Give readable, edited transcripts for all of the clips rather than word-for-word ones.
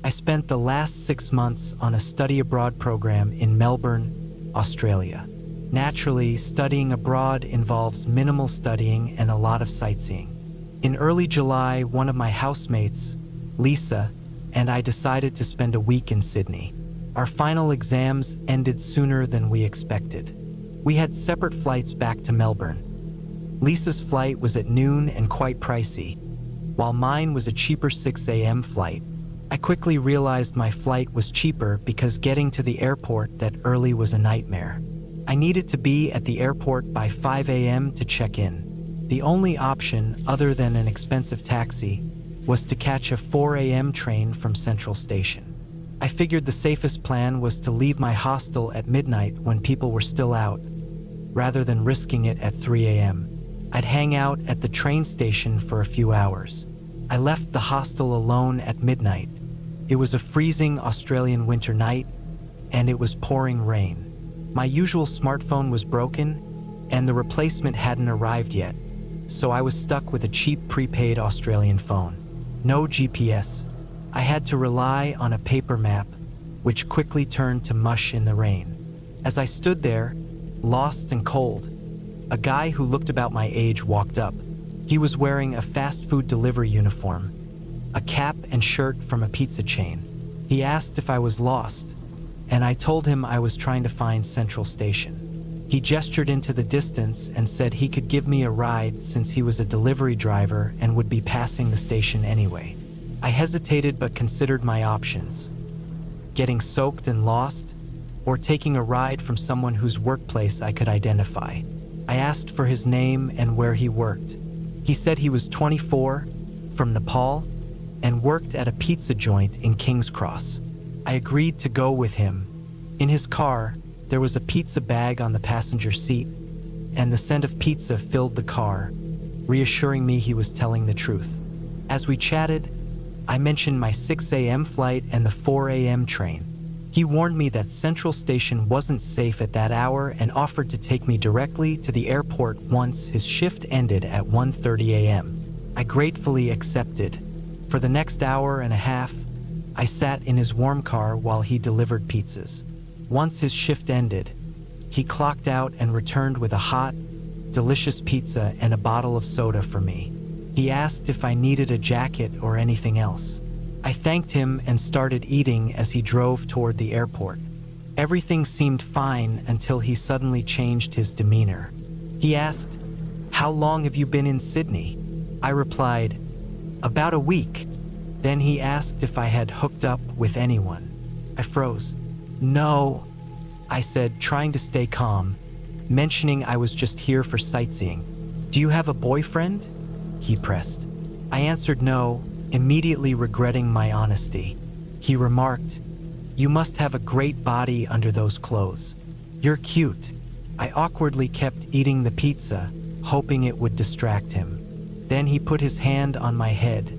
I spent the last 6 months on a study abroad program in Melbourne, Australia. Naturally, studying abroad involves minimal studying and a lot of sightseeing. In early July, one of my housemates, Lisa, and I decided to spend a week in Sydney. Our final exams ended sooner than we expected. We had separate flights back to Melbourne. Lisa's flight was at noon and quite pricey, while mine was a cheaper 6 a.m. flight. I quickly realized my flight was cheaper because getting to the airport that early was a nightmare. I needed to be at the airport by 5 a.m. to check in. The only option, other than an expensive taxi, was to catch a 4 a.m. train from Central Station. I figured the safest plan was to leave my hostel at midnight when people were still out, rather than risking it at 3 a.m. I'd hang out at the train station for a few hours. I left the hostel alone at midnight. It was a freezing Australian winter night, and it was pouring rain. My usual smartphone was broken, and the replacement hadn't arrived yet, so I was stuck with a cheap prepaid Australian phone. No GPS. I had to rely on a paper map, which quickly turned to mush in the rain. As I stood there, lost and cold, a guy who looked about my age walked up. He was wearing a fast food delivery uniform, a cap and shirt from a pizza chain. He asked if I was lost, and I told him I was trying to find Central Station. He gestured into the distance and said he could give me a ride since he was a delivery driver and would be passing the station anyway. I hesitated but considered my options: getting soaked and lost, or taking a ride from someone whose workplace I could identify. I asked for his name and where he worked. He said he was 24, from Nepal, and worked at a pizza joint in King's Cross. I agreed to go with him. In his car, there was a pizza bag on the passenger seat, and the scent of pizza filled the car, reassuring me he was telling the truth. As we chatted, I mentioned my 6 a.m. flight and the 4 a.m. train. He warned me that Central Station wasn't safe at that hour and offered to take me directly to the airport once his shift ended at 1:30 a.m. I gratefully accepted. For the next hour and a half, I sat in his warm car while he delivered pizzas. Once his shift ended, he clocked out and returned with a hot, delicious pizza and a bottle of soda for me. He asked if I needed a jacket or anything else. I thanked him and started eating as he drove toward the airport. Everything seemed fine until he suddenly changed his demeanor. He asked, "How long have you been in Sydney?" I replied, "About a week." Then he asked if I had hooked up with anyone. I froze. "No," I said, trying to stay calm, mentioning I was just here for sightseeing. "Do you have a boyfriend?" he pressed. I answered no, immediately regretting my honesty. He remarked, "You must have a great body under those clothes. You're cute." I awkwardly kept eating the pizza, hoping it would distract him. Then he put his hand on my head,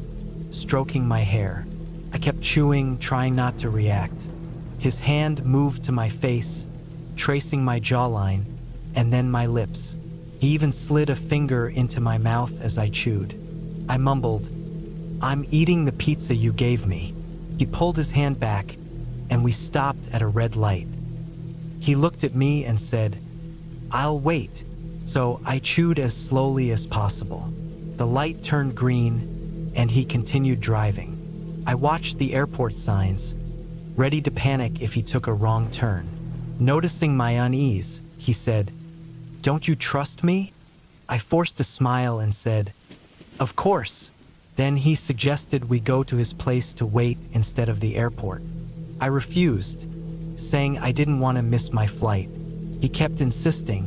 stroking my hair. I kept chewing, trying not to react. His hand moved to my face, tracing my jawline, and then my lips. He even slid a finger into my mouth as I chewed. I mumbled, "I'm eating the pizza you gave me." He pulled his hand back, and we stopped at a red light. He looked at me and said, "I'll wait." So I chewed as slowly as possible. The light turned green, and he continued driving. I watched the airport signs, ready to panic if he took a wrong turn. Noticing my unease, he said, "Don't you trust me?" I forced a smile and said, "Of course." Then he suggested we go to his place to wait instead of the airport. I refused, saying I didn't want to miss my flight. He kept insisting,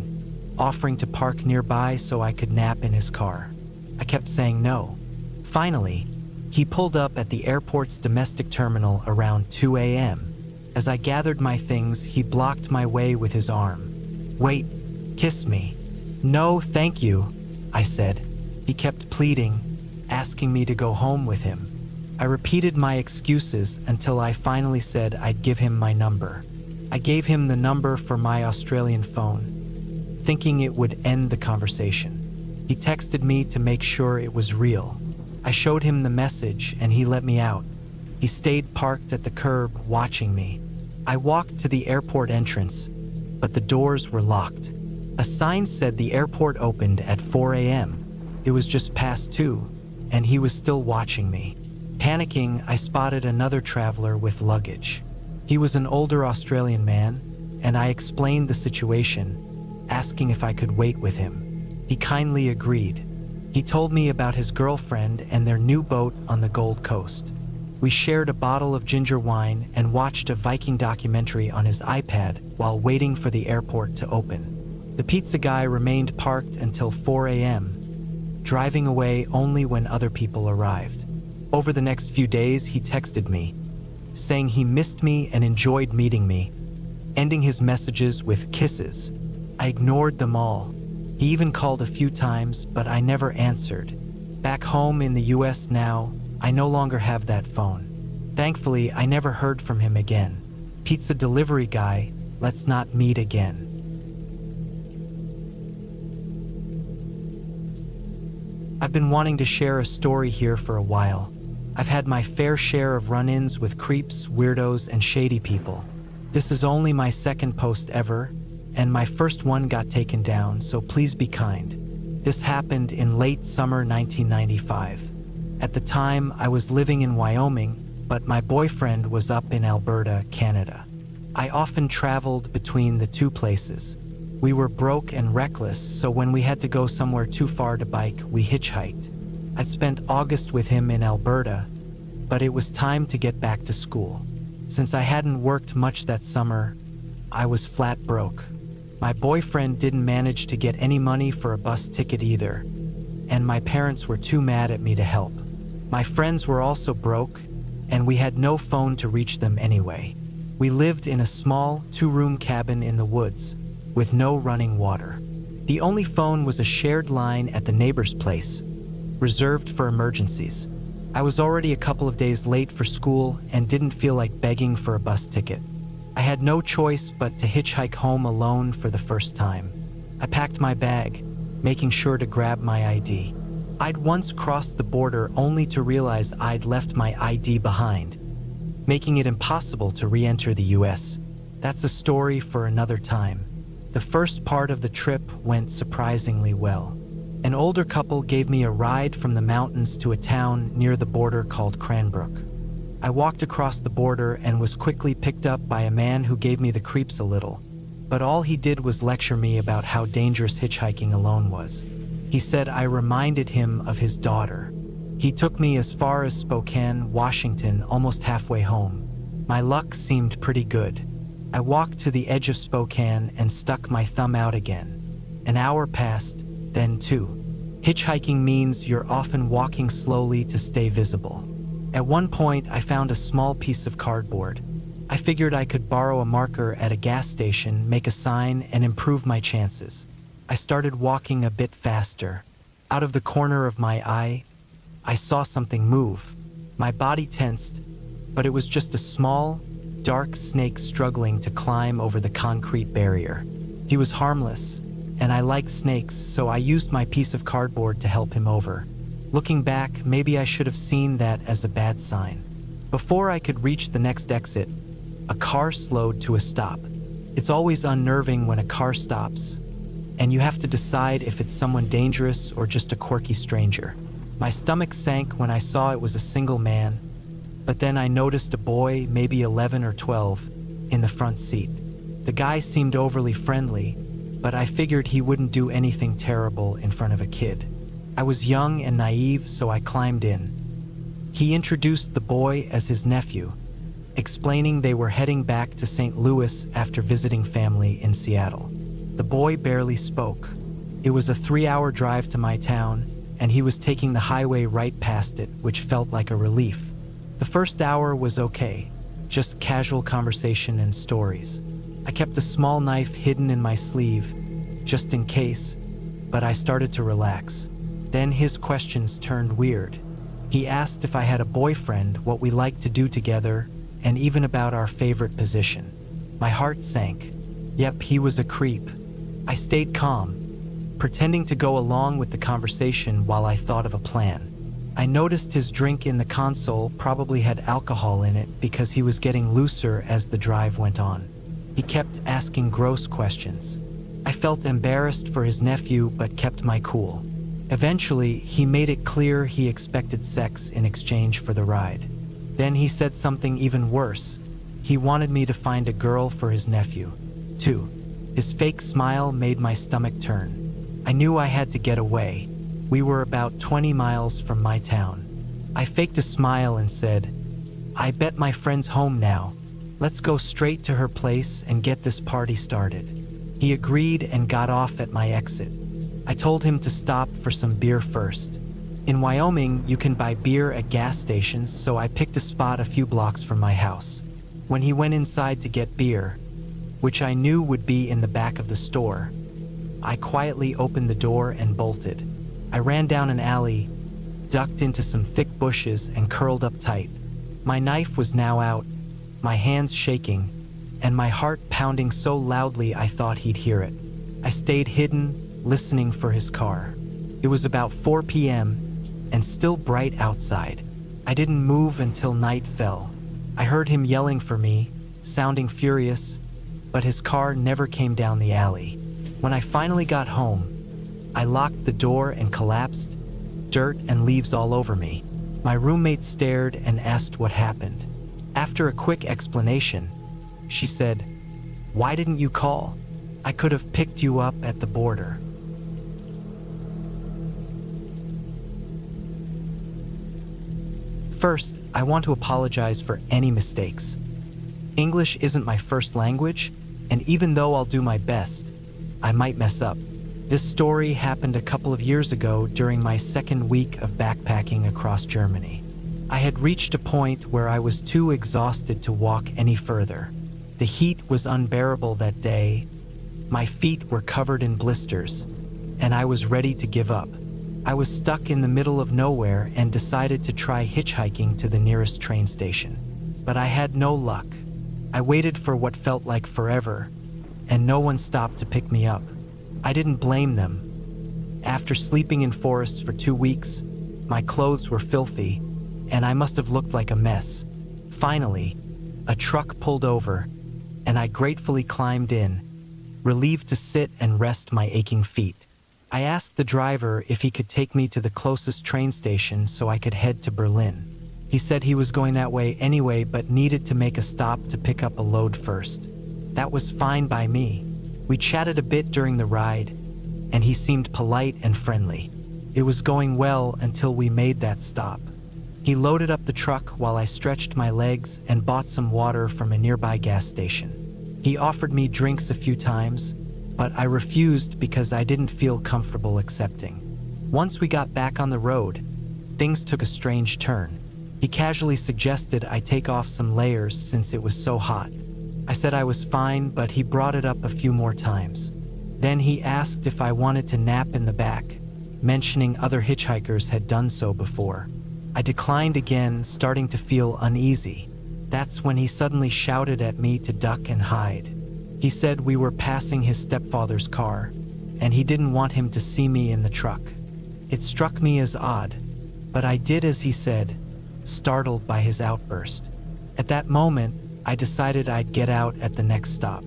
offering to park nearby so I could nap in his car. I kept saying no. Finally, he pulled up at the airport's domestic terminal around 2 a.m. As I gathered my things, he blocked my way with his arm. "Wait, kiss me." "No, thank you," I said. He kept pleading, asking me to go home with him. I repeated my excuses until I finally said I'd give him my number. I gave him the number for my Australian phone, thinking it would end the conversation. He texted me to make sure it was real. I showed him the message and he let me out. He stayed parked at the curb, watching me. I walked to the airport entrance, but the doors were locked. A sign said the airport opened at 4 a.m. It was just past 2, and he was still watching me. Panicking, I spotted another traveler with luggage. He was an older Australian man, and I explained the situation, asking if I could wait with him. He kindly agreed. He told me about his girlfriend and their new boat on the Gold Coast. We shared a bottle of ginger wine and watched a Viking documentary on his iPad while waiting for the airport to open. The pizza guy remained parked until 4 a.m., driving away only when other people arrived. Over the next few days, he texted me, saying he missed me and enjoyed meeting me, ending his messages with kisses. I ignored them all. He even called a few times, but I never answered. Back home in the US now, I no longer have that phone. Thankfully, I never heard from him again. Pizza delivery guy, let's not meet again. I've been wanting to share a story here for a while. I've had my fair share of run-ins with creeps, weirdos, and shady people. This is only my second post ever, and my first one got taken down, so please be kind. This happened in late summer 1995. At the time, I was living in Wyoming, but my boyfriend was up in Alberta, Canada. I often traveled between the two places. We were broke and reckless, so when we had to go somewhere too far to bike, we hitchhiked. I'd spent August with him in Alberta, but it was time to get back to school. Since I hadn't worked much that summer, I was flat broke. My boyfriend didn't manage to get any money for a bus ticket either, and my parents were too mad at me to help. My friends were also broke, and we had no phone to reach them anyway. We lived in a small, 2-room cabin in the woods, with no running water. The only phone was a shared line at the neighbor's place, reserved for emergencies. I was already a couple of days late for school and didn't feel like begging for a bus ticket. I had no choice but to hitchhike home alone for the first time. I packed my bag, making sure to grab my ID. I'd once crossed the border only to realize I'd left my ID behind, making it impossible to re-enter the US. That's a story for another time. The first part of the trip went surprisingly well. An older couple gave me a ride from the mountains to a town near the border called Cranbrook. I walked across the border and was quickly picked up by a man who gave me the creeps a little, but all he did was lecture me about how dangerous hitchhiking alone was. He said I reminded him of his daughter. He took me as far as Spokane, Washington, almost halfway home. My luck seemed pretty good. I walked to the edge of Spokane and stuck my thumb out again. An hour passed, then 2. Hitchhiking means you're often walking slowly to stay visible. At one point, I found a small piece of cardboard. I figured I could borrow a marker at a gas station, make a sign, and improve my chances. I started walking a bit faster. Out of the corner of my eye, I saw something move. My body tensed, but it was just a small, dark snake struggling to climb over the concrete barrier. He was harmless, and I like snakes, so I used my piece of cardboard to help him over. Looking back, maybe I should have seen that as a bad sign. Before I could reach the next exit, a car slowed to a stop. It's always unnerving when a car stops, and you have to decide if it's someone dangerous or just a quirky stranger. My stomach sank when I saw it was a single man, but then I noticed a boy, maybe 11 or 12, in the front seat. The guy seemed overly friendly, but I figured he wouldn't do anything terrible in front of a kid. I was young and naive, so I climbed in. He introduced the boy as his nephew, explaining they were heading back to St. Louis after visiting family in Seattle. The boy barely spoke. It was a 3-hour drive to my town, and he was taking the highway right past it, which felt like a relief. The first hour was okay, just casual conversation and stories. I kept a small knife hidden in my sleeve, just in case, but I started to relax. Then his questions turned weird. He asked if I had a boyfriend, what we liked to do together, and even about our favorite position. My heart sank. Yep, he was a creep. I stayed calm, pretending to go along with the conversation while I thought of a plan. I noticed his drink in the console probably had alcohol in it because he was getting looser as the drive went on. He kept asking gross questions. I felt embarrassed for his nephew but kept my cool. Eventually, he made it clear he expected sex in exchange for the ride. Then he said something even worse. He wanted me to find a girl for his nephew, too. His fake smile made my stomach turn. I knew I had to get away. We were about 20 miles from my town. I faked a smile and said, "I bet my friend's home now. Let's go straight to her place and get this party started." He agreed and got off at my exit. I told him to stop for some beer first. In Wyoming, you can buy beer at gas stations, so I picked a spot a few blocks from my house. When he went inside to get beer, which I knew would be in the back of the store, I quietly opened the door and bolted. I ran down an alley, ducked into some thick bushes, and curled up tight. My knife was now out, my hands shaking, and my heart pounding so loudly I thought he'd hear it. I stayed hidden, listening for his car. It was about 4 p.m. and still bright outside. I didn't move until night fell. I heard him yelling for me, sounding furious, but his car never came down the alley. When I finally got home, I locked the door and collapsed, dirt and leaves all over me. My roommate stared and asked what happened. After a quick explanation, she said, "Why didn't you call? I could have picked you up at the border." First, I want to apologize for any mistakes. English isn't my first language, and even though I'll do my best, I might mess up. This story happened a couple of years ago during my second week of backpacking across Germany. I had reached a point where I was too exhausted to walk any further. The heat was unbearable that day, my feet were covered in blisters, and I was ready to give up. I was stuck in the middle of nowhere and decided to try hitchhiking to the nearest train station. But I had no luck. I waited for what felt like forever, and no one stopped to pick me up. I didn't blame them. After sleeping in forests for 2 weeks, my clothes were filthy, and I must have looked like a mess. Finally, a truck pulled over, and I gratefully climbed in, relieved to sit and rest my aching feet. I asked the driver if he could take me to the closest train station so I could head to Berlin. He said he was going that way anyway but needed to make a stop to pick up a load first. That was fine by me. We chatted a bit during the ride, and he seemed polite and friendly. It was going well until we made that stop. He loaded up the truck while I stretched my legs and bought some water from a nearby gas station. He offered me drinks a few times, but I refused because I didn't feel comfortable accepting. Once we got back on the road, things took a strange turn. He casually suggested I take off some layers since it was so hot. I said I was fine, but he brought it up a few more times. Then he asked if I wanted to nap in the back, mentioning other hitchhikers had done so before. I declined again, starting to feel uneasy. That's when he suddenly shouted at me to duck and hide. He said we were passing his stepfather's car, and he didn't want him to see me in the truck. It struck me as odd, but I did as he said, startled by his outburst. At that moment, I decided I'd get out at the next stop.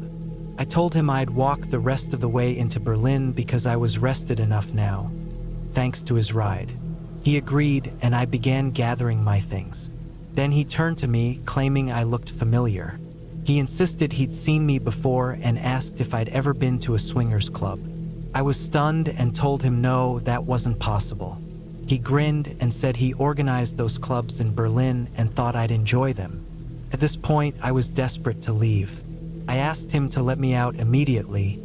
I told him I'd walk the rest of the way into Berlin because I was rested enough now, thanks to his ride. He agreed, and I began gathering my things. Then he turned to me, claiming I looked familiar. He insisted he'd seen me before and asked if I'd ever been to a swingers club. I was stunned and told him no, that wasn't possible. He grinned and said he organized those clubs in Berlin and thought I'd enjoy them. At this point, I was desperate to leave. I asked him to let me out immediately,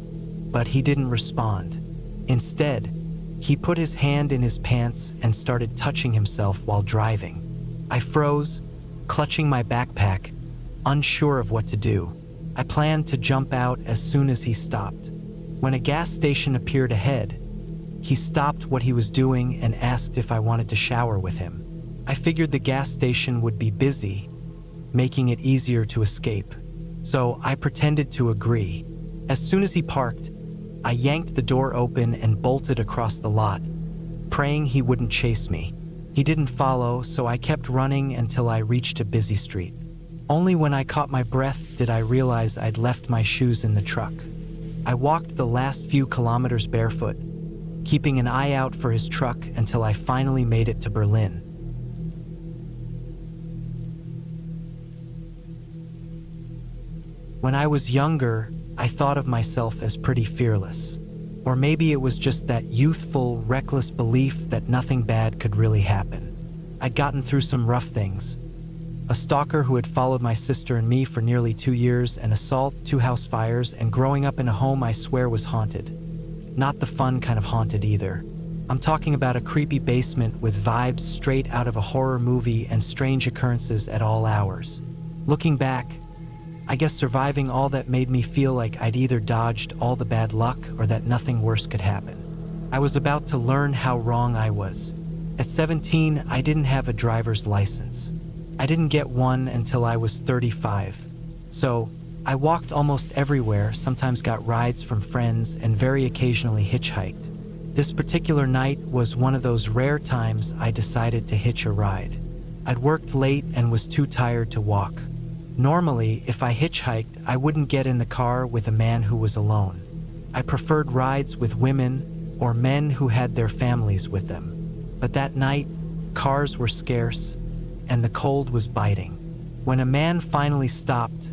but he didn't respond. Instead, he put his hand in his pants and started touching himself while driving. I froze, clutching my backpack, unsure of what to do. I planned to jump out as soon as he stopped. When a gas station appeared ahead, he stopped what he was doing and asked if I wanted to shower with him. I figured the gas station would be busy, making it easier to escape, so I pretended to agree. As soon as he parked, I yanked the door open and bolted across the lot, praying he wouldn't chase me. He didn't follow, so I kept running until I reached a busy street. Only when I caught my breath did I realize I'd left my shoes in the truck. I walked the last few kilometers barefoot, keeping an eye out for his truck until I finally made it to Berlin. When I was younger, I thought of myself as pretty fearless. Or maybe it was just that youthful, reckless belief that nothing bad could really happen. I'd gotten through some rough things. A stalker who had followed my sister and me for nearly 2 years, an assault, 2 house fires, and growing up in a home I swear was haunted. Not the fun kind of haunted either. I'm talking about a creepy basement with vibes straight out of a horror movie and strange occurrences at all hours. Looking back, I guess surviving all that made me feel like I'd either dodged all the bad luck or that nothing worse could happen. I was about to learn how wrong I was. At 17, I didn't have a driver's license. I didn't get one until I was 35. So, I walked almost everywhere, sometimes got rides from friends, and very occasionally hitchhiked. This particular night was one of those rare times I decided to hitch a ride. I'd worked late and was too tired to walk. Normally, if I hitchhiked, I wouldn't get in the car with a man who was alone. I preferred rides with women or men who had their families with them. But that night, cars were scarce, and the cold was biting. When a man finally stopped,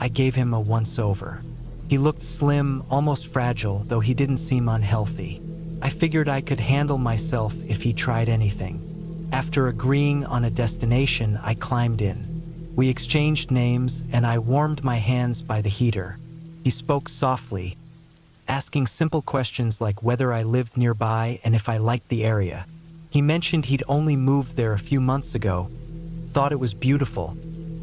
I gave him a once-over. He looked slim, almost fragile, though he didn't seem unhealthy. I figured I could handle myself if he tried anything. After agreeing on a destination, I climbed in. We exchanged names, and I warmed my hands by the heater. He spoke softly, asking simple questions like whether I lived nearby and if I liked the area. He mentioned he'd only moved there a few months ago, thought it was beautiful,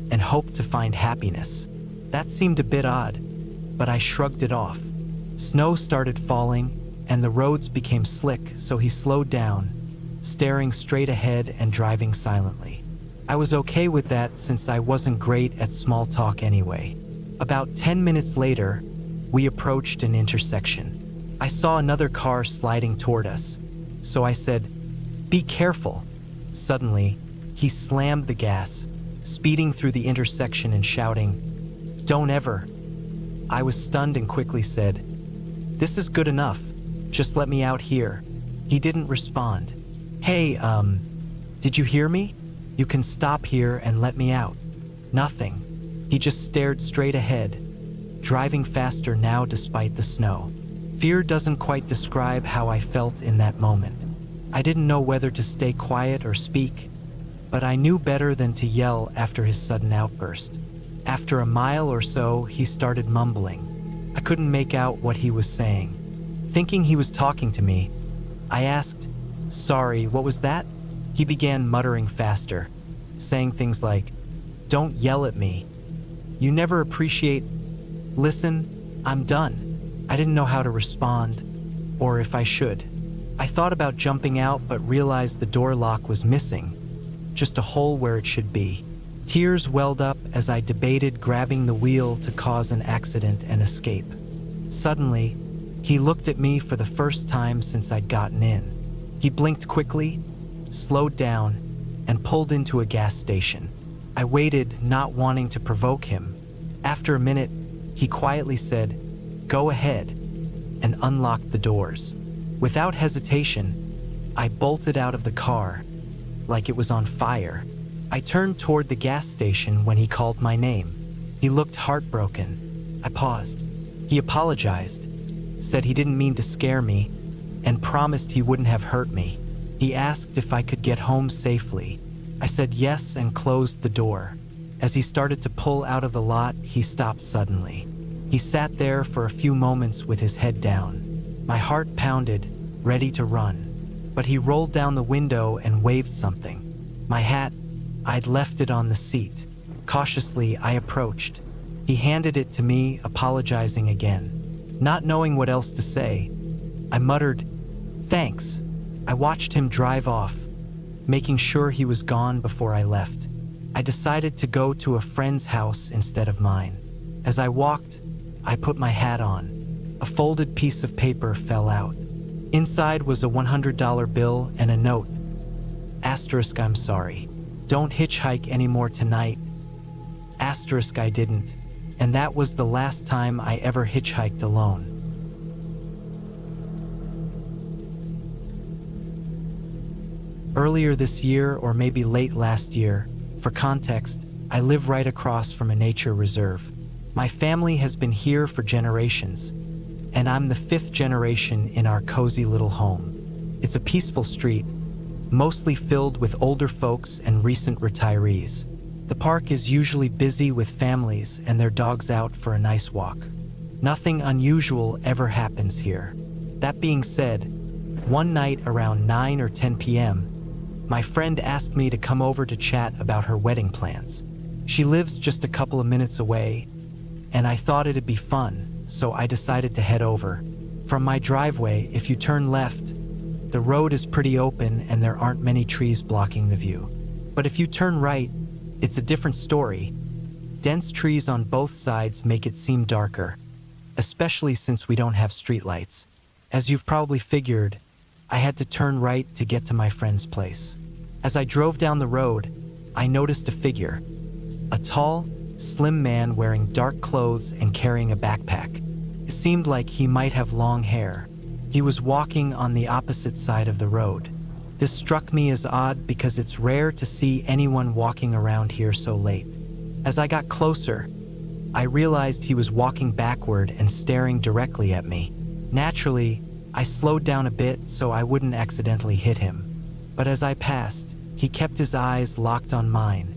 and hoped to find happiness. That seemed a bit odd, but I shrugged it off. Snow started falling, and the roads became slick, so he slowed down, staring straight ahead and driving silently. I was okay with that since I wasn't great at small talk anyway. About 10 minutes later, we approached an intersection. I saw another car sliding toward us, so I said, "Be careful." Suddenly, he slammed the gas, speeding through the intersection and shouting, "Don't ever." I was stunned and quickly said, "This is good enough. Just let me out here." He didn't respond. "Hey, did you hear me? You can stop here and let me out." Nothing. He just stared straight ahead, driving faster now despite the snow. Fear doesn't quite describe how I felt in that moment. I didn't know whether to stay quiet or speak, but I knew better than to yell after his sudden outburst. After a mile or so, he started mumbling. I couldn't make out what he was saying. Thinking he was talking to me, I asked, "Sorry, what was that?" He began muttering faster, saying things like, "Don't yell at me. You never appreciate..." "Listen, I'm done." I didn't know how to respond, or if I should. I thought about jumping out but realized the door lock was missing, just a hole where it should be. Tears welled up as I debated grabbing the wheel to cause an accident and escape. Suddenly, he looked at me for the first time since I'd gotten in. He blinked quickly, slowed down, and pulled into a gas station. I waited, not wanting to provoke him. After a minute, he quietly said, "Go ahead," and unlocked the doors. Without hesitation, I bolted out of the car, like it was on fire. I turned toward the gas station when he called my name. He looked heartbroken. I paused. He apologized, said he didn't mean to scare me, and promised he wouldn't have hurt me. He asked if I could get home safely. I said yes and closed the door. As he started to pull out of the lot, he stopped suddenly. He sat there for a few moments with his head down. My heart pounded, ready to run. But he rolled down the window and waved something. My hat, I'd left it on the seat. Cautiously, I approached. He handed it to me, apologizing again. Not knowing what else to say, I muttered, "Thanks." I watched him drive off, making sure he was gone before I left. I decided to go to a friend's house instead of mine. As I walked, I put my hat on. A folded piece of paper fell out. Inside was a $100 bill and a note, Asterisk, I'm sorry. Don't hitchhike anymore tonight. Asterisk, I didn't. And that was the last time I ever hitchhiked alone. Earlier this year, or maybe late last year, for context, I live right across from a nature reserve. My family has been here for generations, and I'm the 5th generation in our cozy little home. It's a peaceful street, mostly filled with older folks and recent retirees. The park is usually busy with families and their dogs out for a nice walk. Nothing unusual ever happens here. That being said, one night around 9 or 10 p.m., my friend asked me to come over to chat about her wedding plans. She lives just a couple of minutes away, and I thought it'd be fun, so I decided to head over. From my driveway, if you turn left, the road is pretty open and there aren't many trees blocking the view. But if you turn right, it's a different story. Dense trees on both sides make it seem darker, especially since we don't have streetlights. As you've probably figured, I had to turn right to get to my friend's place. As I drove down the road, I noticed a figure. A tall, slim man wearing dark clothes and carrying a backpack. It seemed like he might have long hair. He was walking on the opposite side of the road. This struck me as odd because it's rare to see anyone walking around here so late. As I got closer, I realized he was walking backward and staring directly at me. Naturally, I slowed down a bit so I wouldn't accidentally hit him. But as I passed, he kept his eyes locked on mine,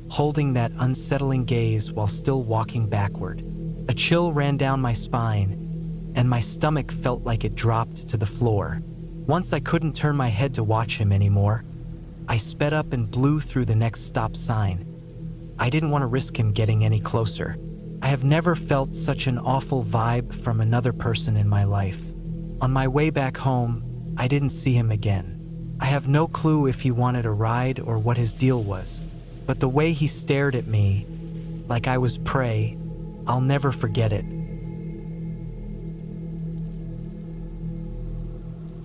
holding that unsettling gaze while still walking backward. A chill ran down my spine, and my stomach felt like it dropped to the floor. Once I couldn't turn my head to watch him anymore, I sped up and blew through the next stop sign. I didn't want to risk him getting any closer. I have never felt such an awful vibe from another person in my life. On my way back home, I didn't see him again. I have no clue if he wanted a ride or what his deal was, but the way he stared at me, like I was prey, I'll never forget it.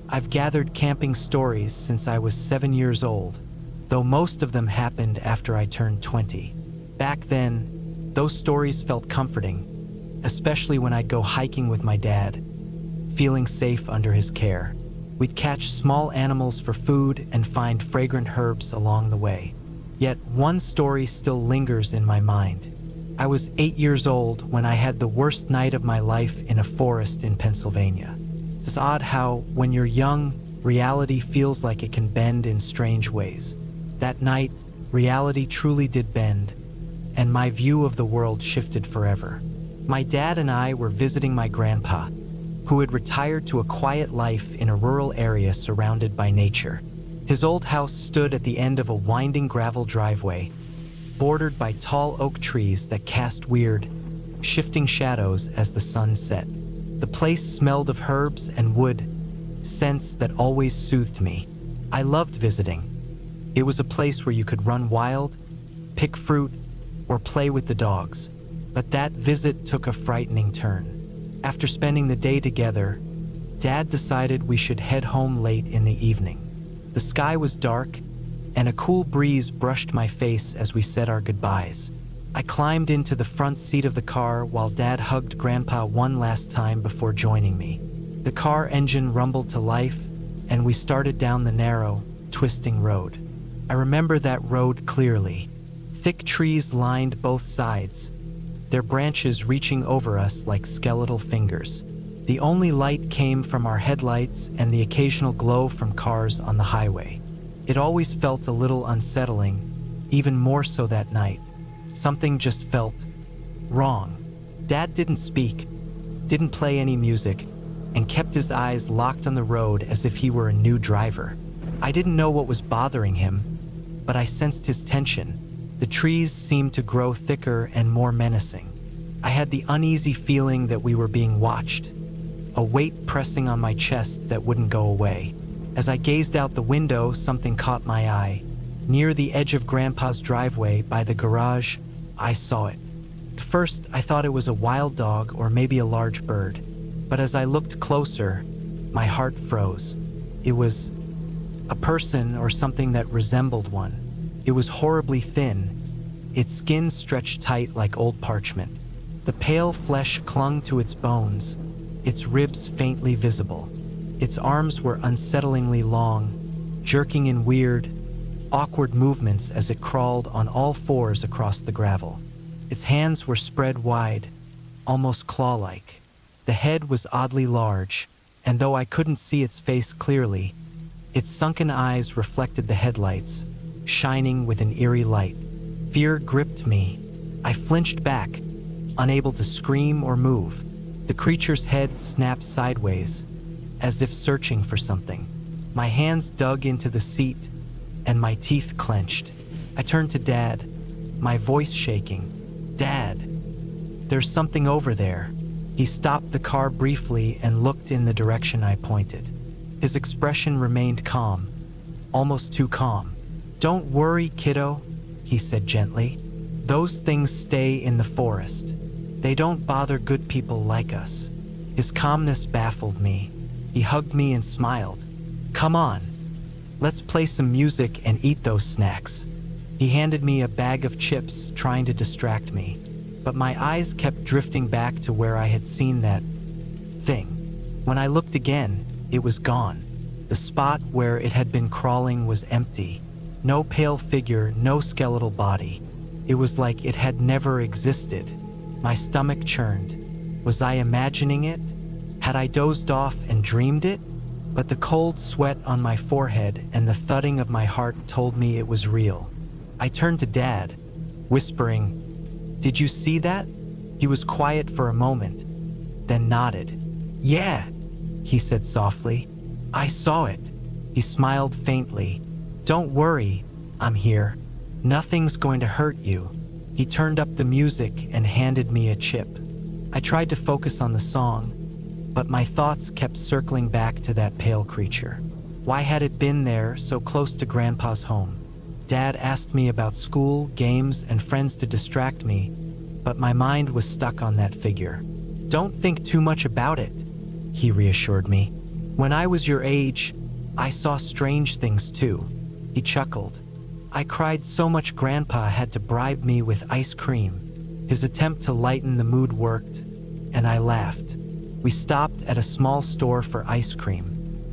I've gathered camping stories since I was 7 years old, though most of them happened after I turned 20. Back then, those stories felt comforting, especially when I'd go hiking with my dad, feeling safe under his care. We'd catch small animals for food and find fragrant herbs along the way. Yet one story still lingers in my mind. I was 8 years old when I had the worst night of my life in a forest in Pennsylvania. It's odd how, when you're young, reality feels like it can bend in strange ways. That night, reality truly did bend, and my view of the world shifted forever. My dad and I were visiting my grandpa, who had retired to a quiet life in a rural area surrounded by nature. His old house stood at the end of a winding gravel driveway, bordered by tall oak trees that cast weird, shifting shadows as the sun set. The place smelled of herbs and wood, scents that always soothed me. I loved visiting. It was a place where you could run wild, pick fruit, or play with the dogs. But that visit took a frightening turn. After spending the day together, Dad decided we should head home late in the evening. The sky was dark, and a cool breeze brushed my face as we said our goodbyes. I climbed into the front seat of the car while Dad hugged Grandpa one last time before joining me. The car engine rumbled to life, and we started down the narrow, twisting road. I remember that road clearly. Thick trees lined both sides, their branches reaching over us like skeletal fingers. The only light came from our headlights and the occasional glow from cars on the highway. It always felt a little unsettling, even more so that night. Something just felt wrong. Dad didn't speak, didn't play any music, and kept his eyes locked on the road as if he were a new driver. I didn't know what was bothering him, but I sensed his tension. The trees seemed to grow thicker and more menacing. I had the uneasy feeling that we were being watched, a weight pressing on my chest that wouldn't go away. As I gazed out the window, something caught my eye. Near the edge of Grandpa's driveway by the garage, I saw it. At first, I thought it was a wild dog or maybe a large bird. But as I looked closer, my heart froze. It was A person or something that resembled one. It was horribly thin, its skin stretched tight like old parchment. The pale flesh clung to its bones, its ribs faintly visible. Its arms were unsettlingly long, jerking in weird, awkward movements as it crawled on all fours across the gravel. Its hands were spread wide, almost claw-like. The head was oddly large, and though I couldn't see its face clearly, its sunken eyes reflected the headlights, shining with an eerie light. Fear gripped me. I flinched back, unable to scream or move. The creature's head snapped sideways, as if searching for something. My hands dug into the seat, and my teeth clenched. I turned to Dad, my voice shaking. "Dad, there's something over there." He stopped the car briefly and looked in the direction I pointed. His expression remained calm, almost too calm. "Don't worry, kiddo," he said gently. "Those things stay in the forest. They don't bother good people like us." His calmness baffled me. He hugged me and smiled. "Come on, let's play some music and eat those snacks." He handed me a bag of chips, trying to distract me, but my eyes kept drifting back to where I had seen that thing. When I looked again, it was gone. The spot where it had been crawling was empty. No pale figure, no skeletal body. It was like it had never existed. My stomach churned. Was I imagining it? Had I dozed off and dreamed it? But the cold sweat on my forehead and the thudding of my heart told me it was real. I turned to Dad, whispering, "Did you see that?" He was quiet for a moment, then nodded. "Yeah," he said softly. "I saw it." He smiled faintly. "Don't worry, I'm here. Nothing's going to hurt you." He turned up the music and handed me a chip. I tried to focus on the song, but my thoughts kept circling back to that pale creature. Why had it been there, so close to Grandpa's home? Dad asked me about school, games, and friends to distract me, but my mind was stuck on that figure. "Don't think too much about it," he reassured me. "When I was your age, I saw strange things too." He chuckled. "I cried so much Grandpa had to bribe me with ice cream." His attempt to lighten the mood worked, and I laughed. We stopped at a small store for ice cream.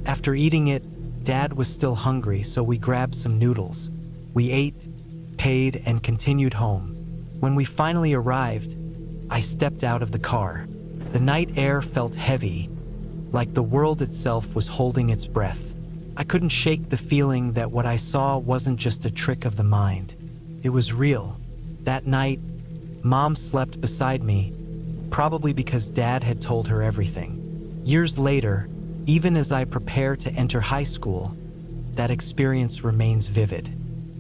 After eating it, Dad was still hungry, so we grabbed some noodles. We ate, paid, and continued home. When we finally arrived, I stepped out of the car. The night air felt heavy, like the world itself was holding its breath. I couldn't shake the feeling that what I saw wasn't just a trick of the mind. It was real. That night, Mom slept beside me, probably because Dad had told her everything. Years later, even as I prepare to enter high school, that experience remains vivid.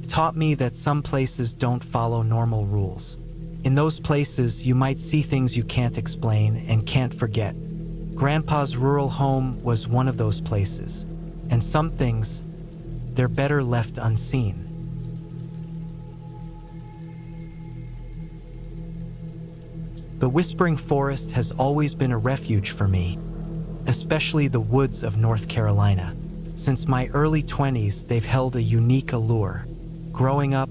It taught me that some places don't follow normal rules. In those places, you might see things you can't explain and can't forget. Grandpa's rural home was one of those places, and some things, they're better left unseen. The Whispering Forest has always been a refuge for me, especially the woods of North Carolina. Since my early 20s, they've held a unique allure. Growing up,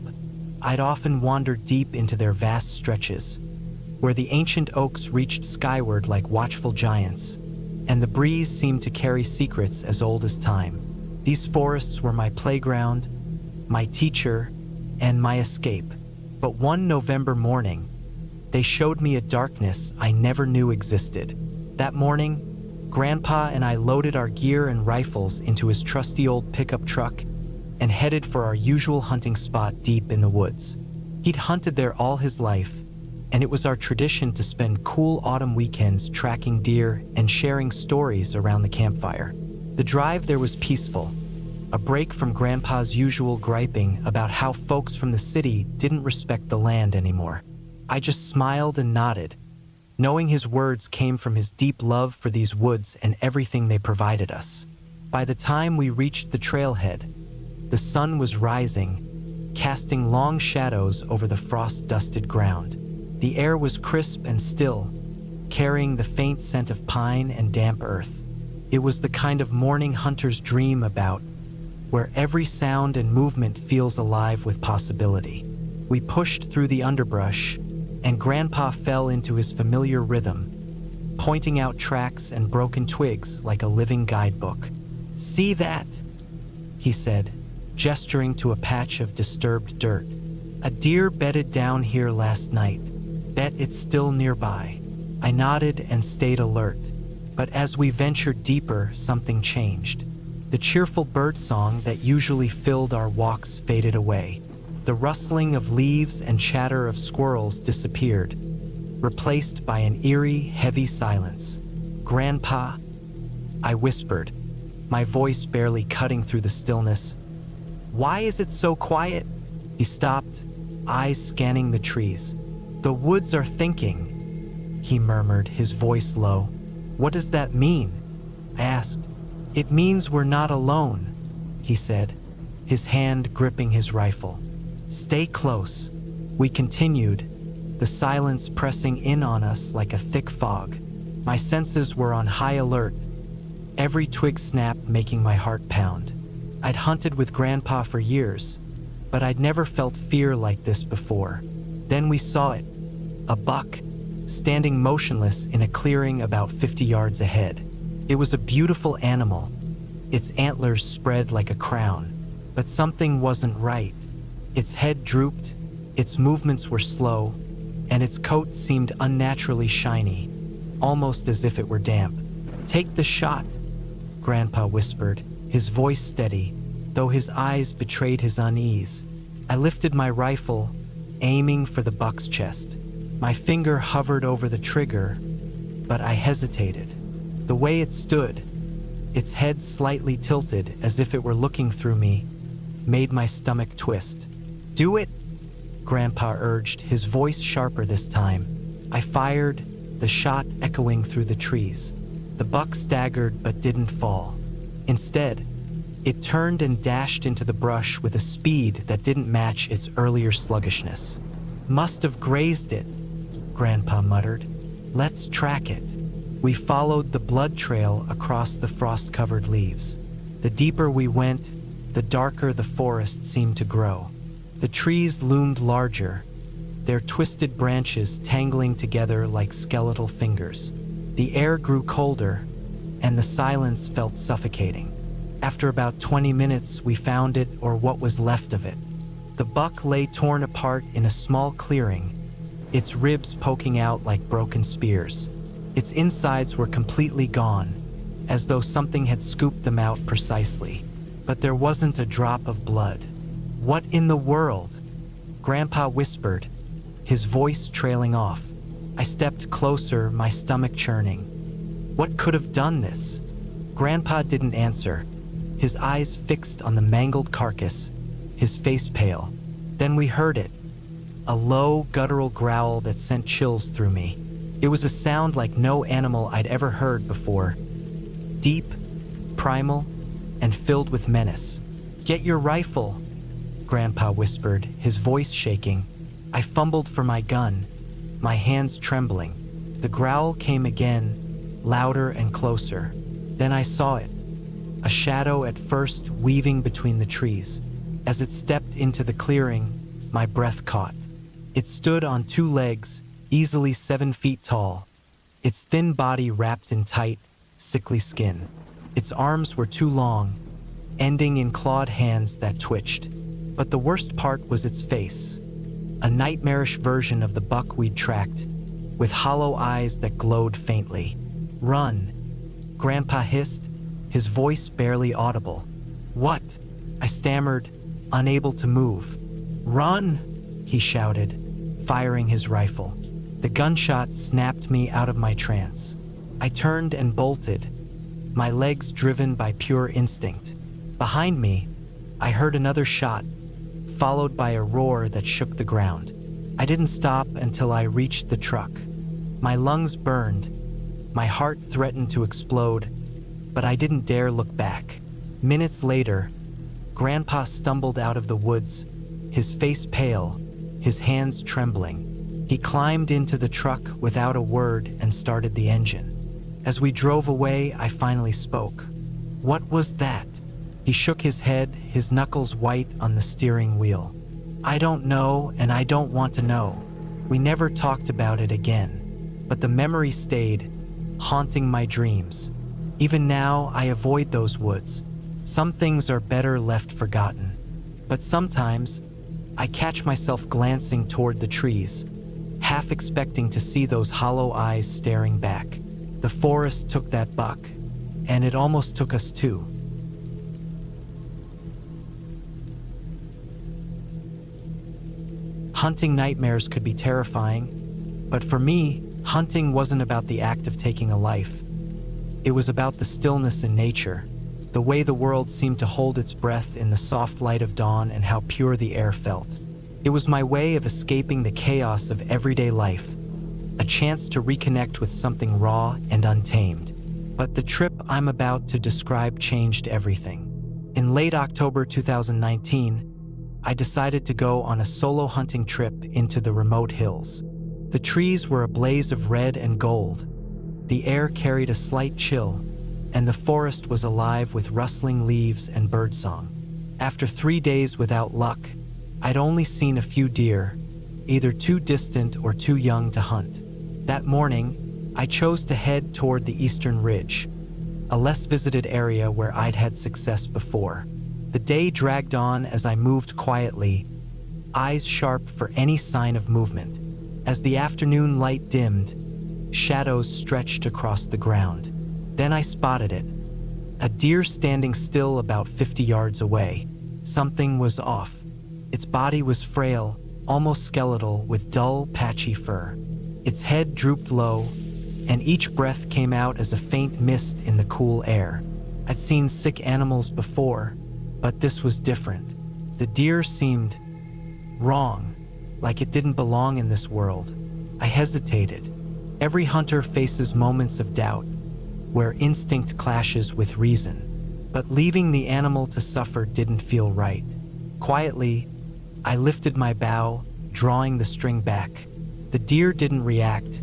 I'd often wander deep into their vast stretches, where the ancient oaks reached skyward like watchful giants, and the breeze seemed to carry secrets as old as time. These forests were my playground, my teacher, and my escape. But one November morning, they showed me a darkness I never knew existed. That morning, Grandpa and I loaded our gear and rifles into his trusty old pickup truck and headed for our usual hunting spot deep in the woods. He'd hunted there all his life, and it was our tradition to spend cool autumn weekends tracking deer and sharing stories around the campfire. The drive there was peaceful, a break from Grandpa's usual griping about how folks from the city didn't respect the land anymore. I just smiled and nodded, knowing his words came from his deep love for these woods and everything they provided us. By the time we reached the trailhead, the sun was rising, casting long shadows over the frost-dusted ground. The air was crisp and still, carrying the faint scent of pine and damp earth. It was the kind of morning hunters dream about, where every sound and movement feels alive with possibility. We pushed through the underbrush, and Grandpa fell into his familiar rhythm, pointing out tracks and broken twigs like a living guidebook. "See that?" he said, gesturing to a patch of disturbed dirt. "A deer bedded down here last night. Bet it's still nearby." I nodded and stayed alert, but as we ventured deeper, something changed. The cheerful birdsong that usually filled our walks faded away. The rustling of leaves and chatter of squirrels disappeared, replaced by an eerie, heavy silence. "Grandpa," I whispered, my voice barely cutting through the stillness. "Why is it so quiet?" He stopped, eyes scanning the trees. "The woods are thinking," he murmured, his voice low. "What does that mean?" I asked. "It means we're not alone," he said, his hand gripping his rifle. "Stay close." We continued, the silence pressing in on us like a thick fog. My senses were on high alert, every twig snap making my heart pound. I'd hunted with Grandpa for years, but I'd never felt fear like this before. Then we saw it, a buck, standing motionless in a clearing about 50 yards ahead. It was a beautiful animal, its antlers spread like a crown, but something wasn't right. Its head drooped, its movements were slow, and its coat seemed unnaturally shiny, almost as if it were damp. "Take the shot," Grandpa whispered, his voice steady, though his eyes betrayed his unease. I lifted my rifle, aiming for the buck's chest. My finger hovered over the trigger, but I hesitated. The way it stood, its head slightly tilted as if it were looking through me, made my stomach twist. "Do it," Grandpa urged, his voice sharper this time. I fired, the shot echoing through the trees. The buck staggered but didn't fall. Instead, it turned and dashed into the brush with a speed that didn't match its earlier sluggishness. "Must have grazed it," Grandpa muttered. "Let's track it." We followed the blood trail across the frost-covered leaves. The deeper we went, the darker the forest seemed to grow. The trees loomed larger, their twisted branches tangling together like skeletal fingers. The air grew colder, and the silence felt suffocating. After about 20 minutes, we found it, or what was left of it. The buck lay torn apart in a small clearing, its ribs poking out like broken spears. Its insides were completely gone, as though something had scooped them out precisely. But there wasn't a drop of blood. "What in the world?" Grandpa whispered, his voice trailing off. I stepped closer, my stomach churning. What could have done this? Grandpa didn't answer, his eyes fixed on the mangled carcass, his face pale. Then we heard it, a low, guttural growl that sent chills through me. It was a sound like no animal I'd ever heard before. Deep, primal, and filled with menace. "Get your rifle," Grandpa whispered, his voice shaking. I fumbled for my gun, my hands trembling. The growl came again, louder and closer. Then I saw it, a shadow at first weaving between the trees. As it stepped into the clearing, my breath caught. It stood on two legs, easily 7 feet tall, its thin body wrapped in tight, sickly skin. Its arms were too long, ending in clawed hands that twitched. But the worst part was its face, a nightmarish version of the buck we'd tracked, with hollow eyes that glowed faintly. "Run," Grandpa hissed, his voice barely audible. "What?" I stammered, unable to move. "Run," he shouted, firing his rifle. The gunshot snapped me out of my trance. I turned and bolted, my legs driven by pure instinct. Behind me, I heard another shot, followed by a roar that shook the ground. I didn't stop until I reached the truck. My lungs burned, my heart threatened to explode, but I didn't dare look back. Minutes later, Grandpa stumbled out of the woods, his face pale, his hands trembling. He climbed into the truck without a word and started the engine. As we drove away, I finally spoke. "What was that?" He shook his head, his knuckles white on the steering wheel. I don't know, and I don't want to know. We never talked about it again. But the memory stayed, haunting my dreams. Even now, I avoid those woods. Some things are better left forgotten. But sometimes, I catch myself glancing toward the trees, half expecting to see those hollow eyes staring back. The forest took that buck, and it almost took us too. Hunting nightmares could be terrifying, but for me, hunting wasn't about the act of taking a life. It was about the stillness in nature, the way the world seemed to hold its breath in the soft light of dawn and how pure the air felt. It was my way of escaping the chaos of everyday life, a chance to reconnect with something raw and untamed. But the trip I'm about to describe changed everything. In late October 2019, I decided to go on a solo hunting trip into the remote hills. The trees were a blaze of red and gold. The air carried a slight chill, and the forest was alive with rustling leaves and birdsong. After 3 days without luck, I'd only seen a few deer, either too distant or too young to hunt. That morning, I chose to head toward the eastern ridge, a less visited area where I'd had success before. The day dragged on as I moved quietly, eyes sharp for any sign of movement. As the afternoon light dimmed, shadows stretched across the ground. Then I spotted it, a deer standing still about 50 yards away. Something was off. Its body was frail, almost skeletal, with dull, patchy fur. Its head drooped low, and each breath came out as a faint mist in the cool air. I'd seen sick animals before, but this was different. The deer seemed wrong, like it didn't belong in this world. I hesitated. Every hunter faces moments of doubt, where instinct clashes with reason. But leaving the animal to suffer didn't feel right. Quietly, I lifted my bow, drawing the string back. The deer didn't react,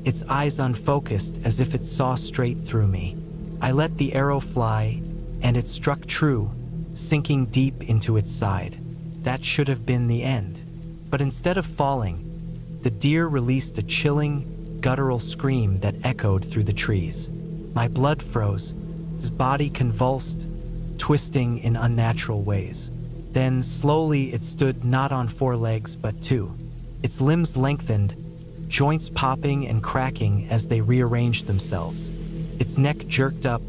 its eyes unfocused as if it saw straight through me. I let the arrow fly, and it struck true, sinking deep into its side. That should have been the end. But instead of falling, the deer released a chilling, guttural scream that echoed through the trees. My blood froze, his body convulsed, twisting in unnatural ways. Then, slowly, it stood not on 4 legs but 2. Its limbs lengthened, joints popping and cracking as they rearranged themselves. Its neck jerked up,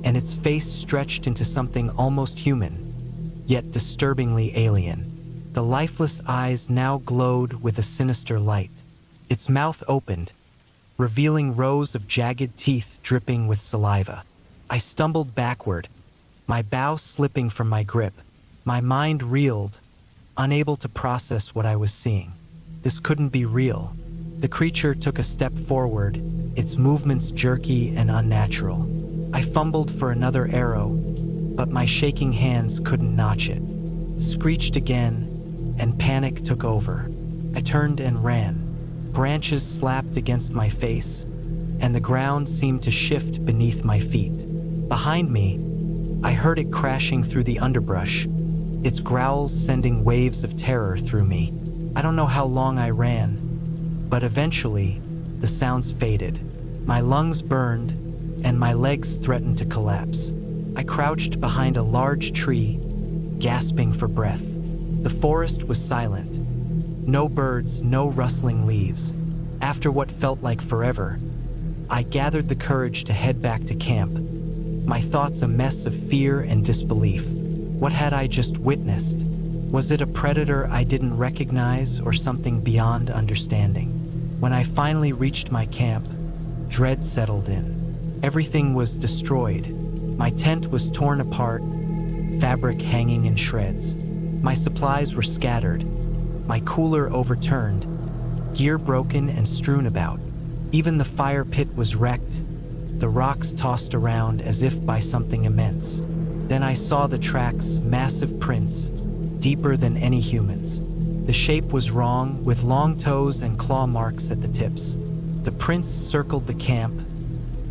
and its face stretched into something almost human, yet disturbingly alien. The lifeless eyes now glowed with a sinister light. Its mouth opened, revealing rows of jagged teeth dripping with saliva. I stumbled backward, my bow slipping from my grip. My mind reeled, unable to process what I was seeing. This couldn't be real. The creature took a step forward, its movements jerky and unnatural. I fumbled for another arrow, but my shaking hands couldn't notch it. Screeched again, and panic took over. I turned and ran. Branches slapped against my face, and the ground seemed to shift beneath my feet. Behind me, I heard it crashing through the underbrush, its growls sending waves of terror through me. I don't know how long I ran, but eventually, the sounds faded. My lungs burned, and my legs threatened to collapse. I crouched behind a large tree, gasping for breath. The forest was silent. No birds, no rustling leaves. After what felt like forever, I gathered the courage to head back to camp, my thoughts a mess of fear and disbelief. What had I just witnessed? Was it a predator I didn't recognize or something beyond understanding? When I finally reached my camp, dread settled in. Everything was destroyed. My tent was torn apart, fabric hanging in shreds. My supplies were scattered, my cooler overturned, gear broken and strewn about. Even the fire pit was wrecked, the rocks tossed around as if by something immense. Then I saw the tracks, massive prints, deeper than any human's. The shape was wrong, with long toes and claw marks at the tips. The prints circled the camp,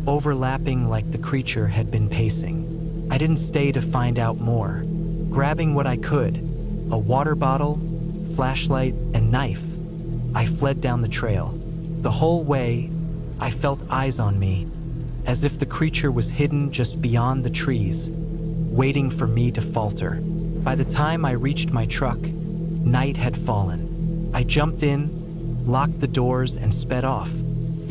overlapping like the creature had been pacing. I didn't stay to find out more. Grabbing what I could, a water bottle, flashlight, and knife, I fled down the trail. The whole way, I felt eyes on me, as if the creature was hidden just beyond the trees, waiting for me to falter. By the time I reached my truck, night had fallen. I jumped in, locked the doors, and sped off,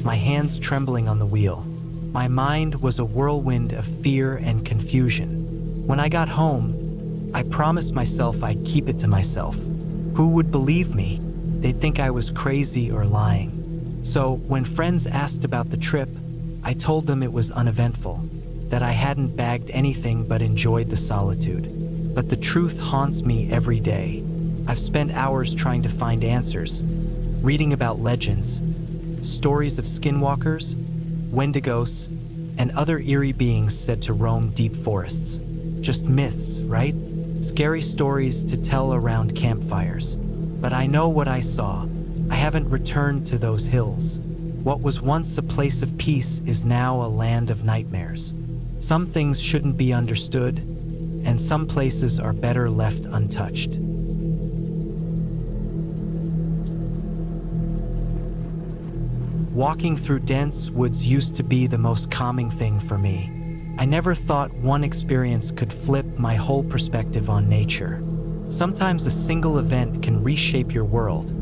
my hands trembling on the wheel. My mind was a whirlwind of fear and confusion. When I got home, I promised myself I'd keep it to myself. Who would believe me? They'd think I was crazy or lying. So when friends asked about the trip, I told them it was uneventful, that I hadn't bagged anything but enjoyed the solitude. But the truth haunts me every day. I've spent hours trying to find answers, reading about legends, stories of skinwalkers, wendigos, and other eerie beings said to roam deep forests. Just myths, right? Scary stories to tell around campfires. But I know what I saw. I haven't returned to those hills. What was once a place of peace is now a land of nightmares. Some things shouldn't be understood, and some places are better left untouched. Walking through dense woods used to be the most calming thing for me. I never thought one experience could flip my whole perspective on nature. Sometimes a single event can reshape your world,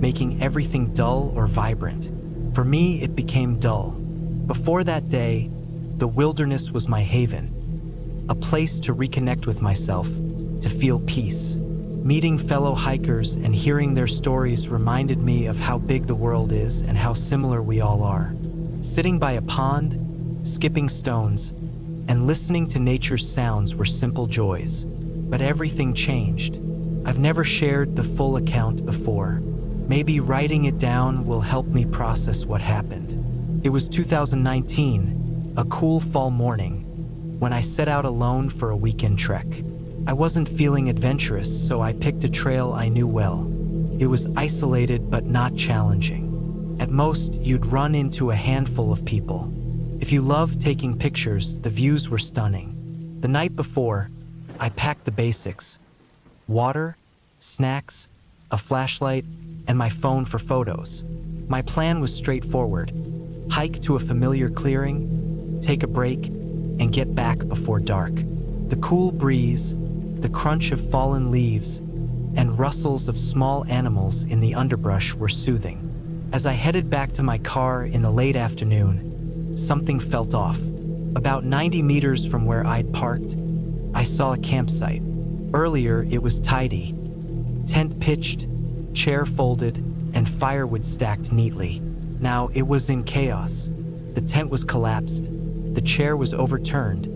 making everything dull or vibrant. For me, it became dull. Before that day, the wilderness was my haven, a place to reconnect with myself, to feel peace. Meeting fellow hikers and hearing their stories reminded me of how big the world is and how similar we all are. Sitting by a pond, skipping stones, and listening to nature's sounds were simple joys. But everything changed. I've never shared the full account before. Maybe writing it down will help me process what happened. It was 2019, a cool fall morning, when I set out alone for a weekend trek. I wasn't feeling adventurous, so I picked a trail I knew well. It was isolated but not challenging. At most, you'd run into a handful of people. If you love taking pictures, the views were stunning. The night before, I packed the basics: water, snacks, a flashlight, and my phone for photos. My plan was straightforward: hike to a familiar clearing, take a break, and get back before dark. The cool breeze, the crunch of fallen leaves, and rustles of small animals in the underbrush were soothing. As I headed back to my car in the late afternoon, something felt off. About 90 meters from where I'd parked, I saw a campsite. Earlier, it was tidy. Tent pitched, chair folded, and firewood stacked neatly. Now it was in chaos. The tent was collapsed, the chair was overturned,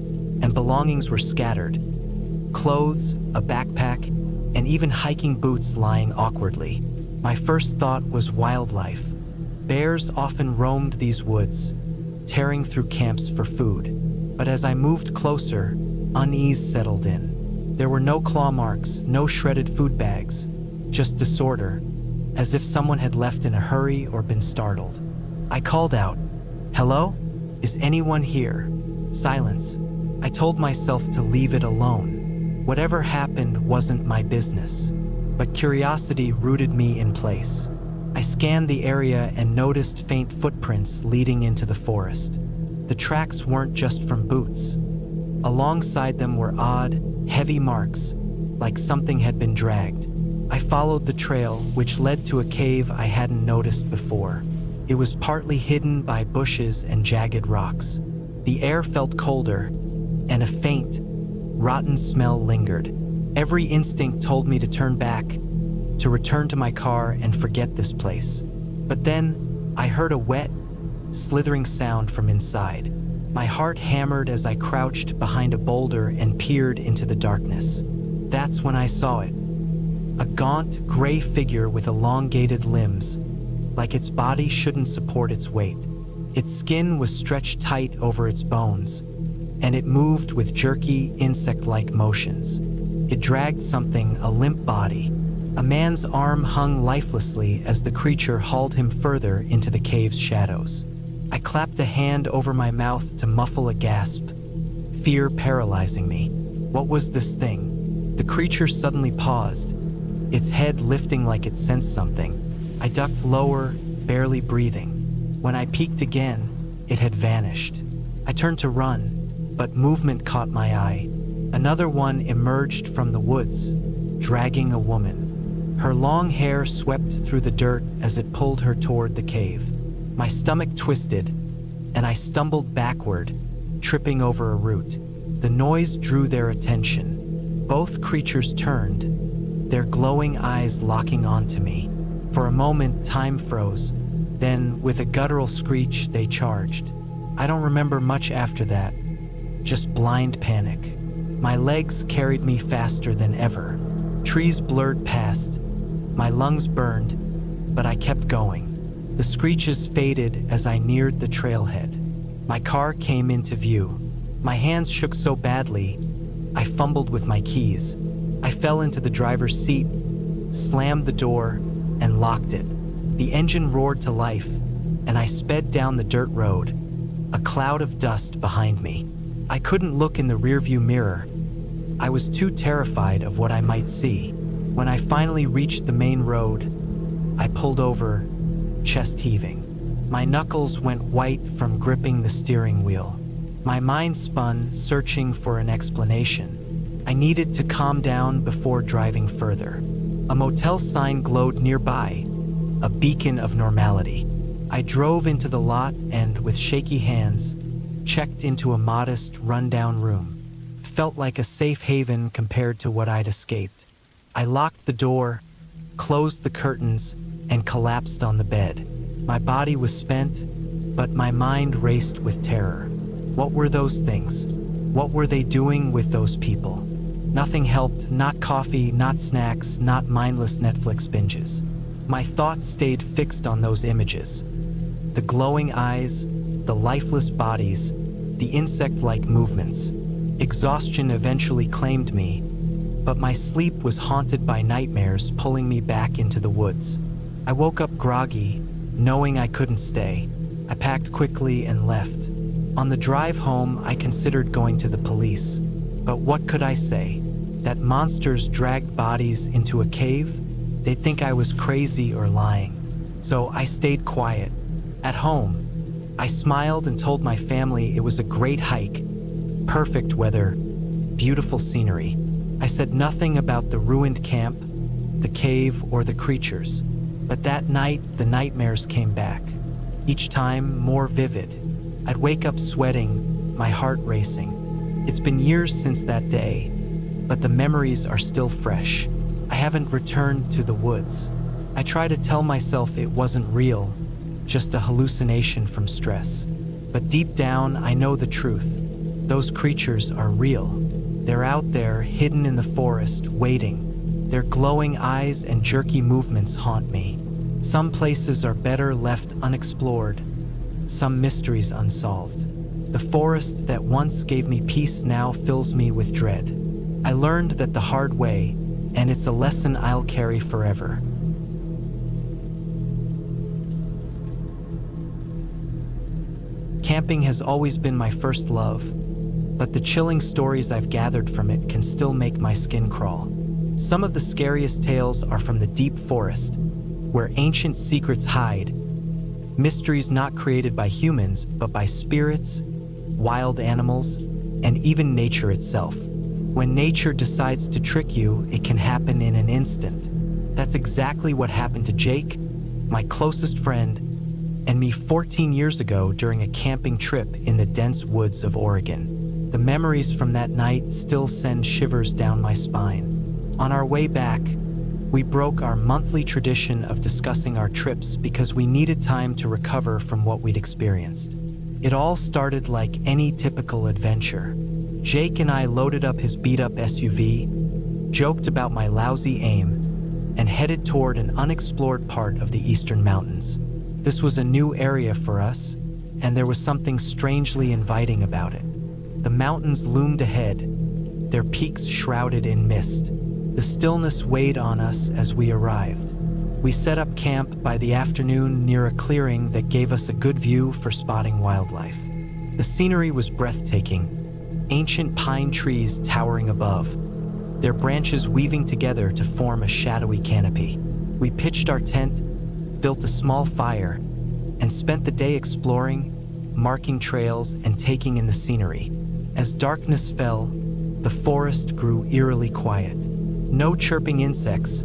and belongings were scattered. Clothes, a backpack, and even hiking boots lying awkwardly. My first thought was wildlife. Bears often roamed these woods, tearing through camps for food. But as I moved closer, unease settled in. There were no claw marks, no shredded food bags, just disorder, as if someone had left in a hurry or been startled. I called out, "Hello? Is anyone here?" Silence. I told myself to leave it alone. Whatever happened wasn't my business, but curiosity rooted me in place. I scanned the area and noticed faint footprints leading into the forest. The tracks weren't just from boots. Alongside them were odd, heavy marks, like something had been dragged. I followed the trail, which led to a cave I hadn't noticed before. It was partly hidden by bushes and jagged rocks. The air felt colder, and a faint, rotten smell lingered. Every instinct told me to turn back, to return to my car and forget this place. But then, I heard a wet, slithering sound from inside. My heart hammered as I crouched behind a boulder and peered into the darkness. That's when I saw it. A gaunt, gray figure with elongated limbs, like its body shouldn't support its weight. Its skin was stretched tight over its bones, and it moved with jerky, insect-like motions. It dragged something, a limp body. A man's arm hung lifelessly as the creature hauled him further into the cave's shadows. I clapped a hand over my mouth to muffle a gasp. fear paralyzing me. What was this thing? The creature suddenly paused, its head lifting like it sensed something. I ducked lower, barely breathing. When I peeked again, it had vanished. I turned to run, but movement caught my eye. Another one emerged from the woods, dragging a woman. Her long hair swept through the dirt as it pulled her toward the cave. My stomach twisted, and I stumbled backward, tripping over a root. The noise drew their attention. Both creatures turned, their glowing eyes locking onto me. For a moment, time froze. Then, with a guttural screech, they charged. I don't remember much after that, just blind panic. My legs carried me faster than ever. Trees blurred past. My lungs burned, but I kept going. The screeches faded as I neared the trailhead. My car came into view. My hands shook so badly, I fumbled with my keys. I fell into the driver's seat, slammed the door, and locked it. The engine roared to life, and I sped down the dirt road, a cloud of dust behind me. I couldn't look in the rearview mirror. I was too terrified of what I might see. When I finally reached the main road, I pulled over, chest heaving. My knuckles went white from gripping the steering wheel. My mind spun, searching for an explanation. I needed to calm down before driving further. A motel sign glowed nearby, a beacon of normality. I drove into the lot and, with shaky hands, checked into a modest, run-down room. Felt like a safe haven compared to what I'd escaped. I locked the door, closed the curtains, and collapsed on the bed. My body was spent, but my mind raced with terror. What were those things? What were they doing with those people? Nothing helped, not coffee, not snacks, not mindless Netflix binges. My thoughts stayed fixed on those images. The glowing eyes, the lifeless bodies, the insect-like movements. Exhaustion eventually claimed me, but my sleep was haunted by nightmares pulling me back into the woods. I woke up groggy, knowing I couldn't stay. I packed quickly and left. On the drive home, I considered going to the police. But what could I say? That monsters dragged bodies into a cave? They'd think I was crazy or lying. So I stayed quiet. At home, I smiled and told my family it was a great hike, perfect weather, beautiful scenery. I said nothing about the ruined camp, the cave, or the creatures. But that night, the nightmares came back, each time more vivid. I'd wake up sweating, my heart racing. It's been years since that day, but the memories are still fresh. I haven't returned to the woods. I try to tell myself it wasn't real, just a hallucination from stress. But deep down, I know the truth. Those creatures are real. They're out there, hidden in the forest, waiting. Their glowing eyes and jerky movements haunt me. Some places are better left unexplored, some mysteries unsolved. The forest that once gave me peace now fills me with dread. I learned that the hard way, and it's a lesson I'll carry forever. Camping has always been my first love, but the chilling stories I've gathered from it can still make my skin crawl. Some of the scariest tales are from the deep forest, where ancient secrets hide, mysteries not created by humans, but by spirits, wild animals, and even nature itself. When nature decides to trick you, it can happen in an instant. That's exactly what happened to Jake, my closest friend, and me 14 years ago during a camping trip in the dense woods of Oregon. The memories from that night still send shivers down my spine. On our way back, we broke our monthly tradition of discussing our trips because we needed time to recover from what we'd experienced. It all started like any typical adventure. Jake and I loaded up his beat-up SUV, joked about my lousy aim, and headed toward an unexplored part of the eastern mountains. This was a new area for us, and there was something strangely inviting about it. The mountains loomed ahead, their peaks shrouded in mist. The stillness weighed on us as we arrived. We set up camp by the afternoon near a clearing that gave us a good view for spotting wildlife. The scenery was breathtaking. ancient pine trees towering above, their branches weaving together to form a shadowy canopy. We pitched our tent, built a small fire, and spent the day exploring, marking trails, and taking in the scenery. As darkness fell, the forest grew eerily quiet. No chirping insects,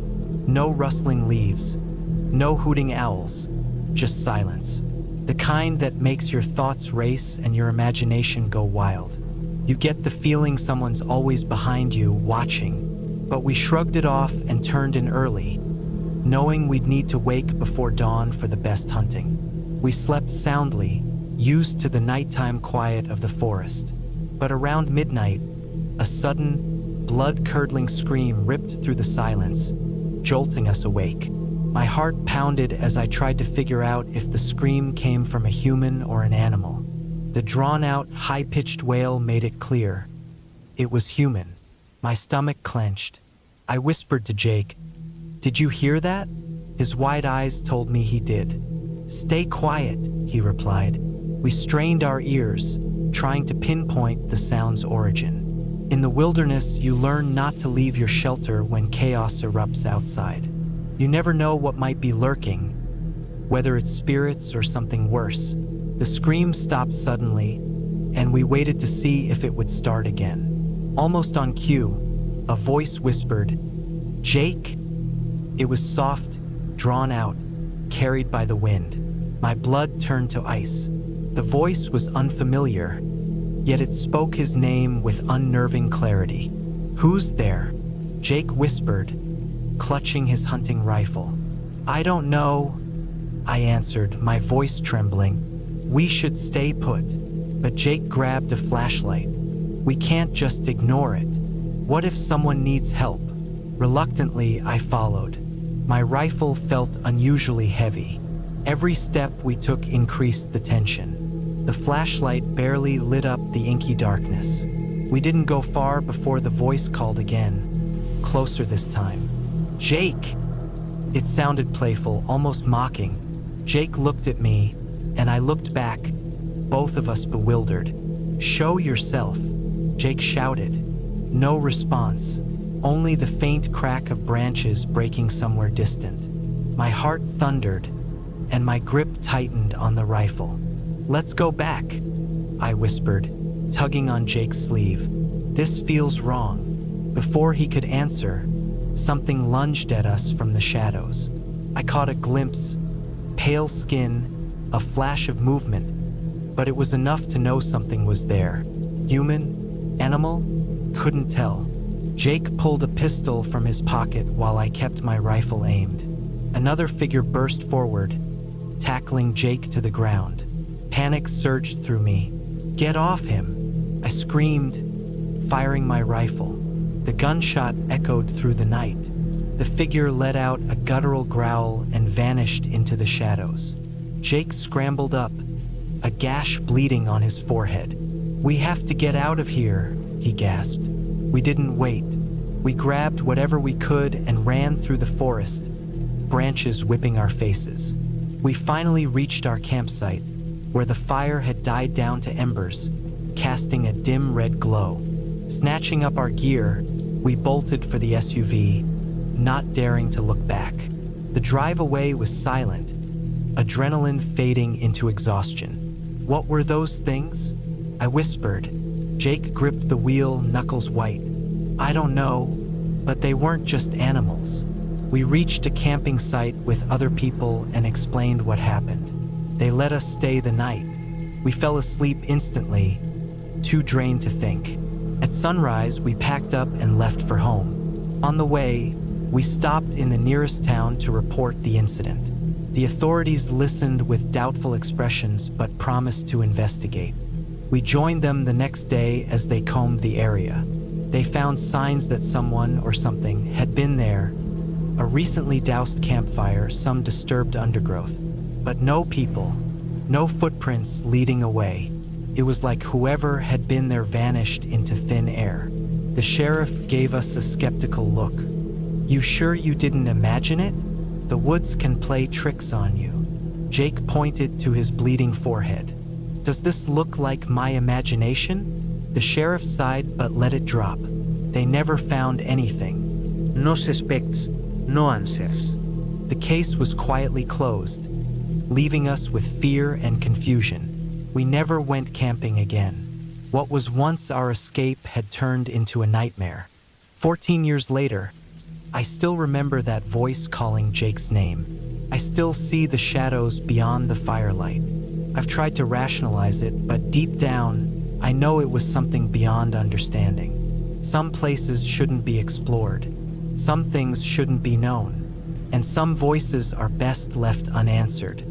no rustling leaves, no hooting owls, just silence. The kind that makes your thoughts race and your imagination go wild. You get the feeling someone's always behind you, watching, but we shrugged it off and turned in early, knowing we'd need to wake before dawn for the best hunting. We slept soundly, used to the nighttime quiet of the forest. But around midnight, a sudden, blood-curdling scream ripped through the silence, jolting us awake. My heart pounded as I tried to figure out if the scream came from a human or an animal. The drawn-out, high-pitched wail made it clear. It was human. My stomach clenched. I whispered to Jake, "Did you hear that?" His wide eyes told me he did. "Stay quiet," he replied. We strained our ears, trying to pinpoint the sound's origin. In the wilderness, you learn not to leave your shelter when chaos erupts outside. You never know what might be lurking, whether it's spirits or something worse. The scream stopped suddenly, and we waited to see if it would start again. Almost on cue, a voice whispered, "Jake?" It was soft, drawn out, carried by the wind. My blood turned to ice. The voice was unfamiliar, yet it spoke his name with unnerving clarity. "Who's there?" Jake whispered, clutching his hunting rifle. "I don't know," I answered, my voice trembling. "We should stay put." But Jake grabbed a flashlight. "We can't just ignore it. What if someone needs help?" Reluctantly, I followed. My rifle felt unusually heavy. Every step we took increased the tension. The flashlight barely lit up the inky darkness. We didn't go far before the voice called again, closer this time. "Jake!" It sounded playful, almost mocking. Jake looked at me, and I looked back, both of us bewildered. "Show yourself," Jake shouted. No response, only the faint crack of branches breaking somewhere distant. My heart thundered, and my grip tightened on the rifle. "Let's go back," I whispered, tugging on Jake's sleeve. "This feels wrong." Before he could answer, something lunged at us from the shadows. I caught a glimpse, pale skin, a flash of movement, but it was enough to know something was there. Human? Animal? Couldn't tell. Jake pulled a pistol from his pocket while I kept my rifle aimed. Another figure burst forward, tackling Jake to the ground. Panic surged through me. "Get off him!" I screamed, firing my rifle. The gunshot echoed through the night. The figure let out a guttural growl and vanished into the shadows. Jake scrambled up, a gash bleeding on his forehead. "We have to get out of here," he gasped. We didn't wait. We grabbed whatever we could and ran through the forest, branches whipping our faces. We finally reached our campsite, where the fire had died down to embers, casting a dim red glow. Snatching up our gear, we bolted for the SUV, not daring to look back. The drive away was silent, adrenaline fading into exhaustion. "What were those things?" I whispered. Jake gripped the wheel, knuckles white. "I don't know, but they weren't just animals." We reached a camping site with other people and explained what happened. They let us stay the night. We fell asleep instantly, too drained to think. At sunrise, we packed up and left for home. On the way, we stopped in the nearest town to report the incident. The authorities listened with doubtful expressions but promised to investigate. We joined them the next day as they combed the area. They found signs that someone or something had been there, a recently doused campfire, some disturbed undergrowth, but no people, no footprints leading away. It was like whoever had been there vanished into thin air. The sheriff gave us a skeptical look. "You sure you didn't imagine it? The woods can play tricks on you." Jake pointed to his bleeding forehead. "Does this look like my imagination?" The sheriff sighed but let it drop. They never found anything. No suspects, no answers. The case was quietly closed, leaving us with fear and confusion. We never went camping again. What was once our escape had turned into a nightmare. 14 years later, I still remember that voice calling Jake's name. I still see the shadows beyond the firelight. I've tried to rationalize it, but deep down, I know it was something beyond understanding. Some places shouldn't be explored. Some things shouldn't be known. And some voices are best left unanswered.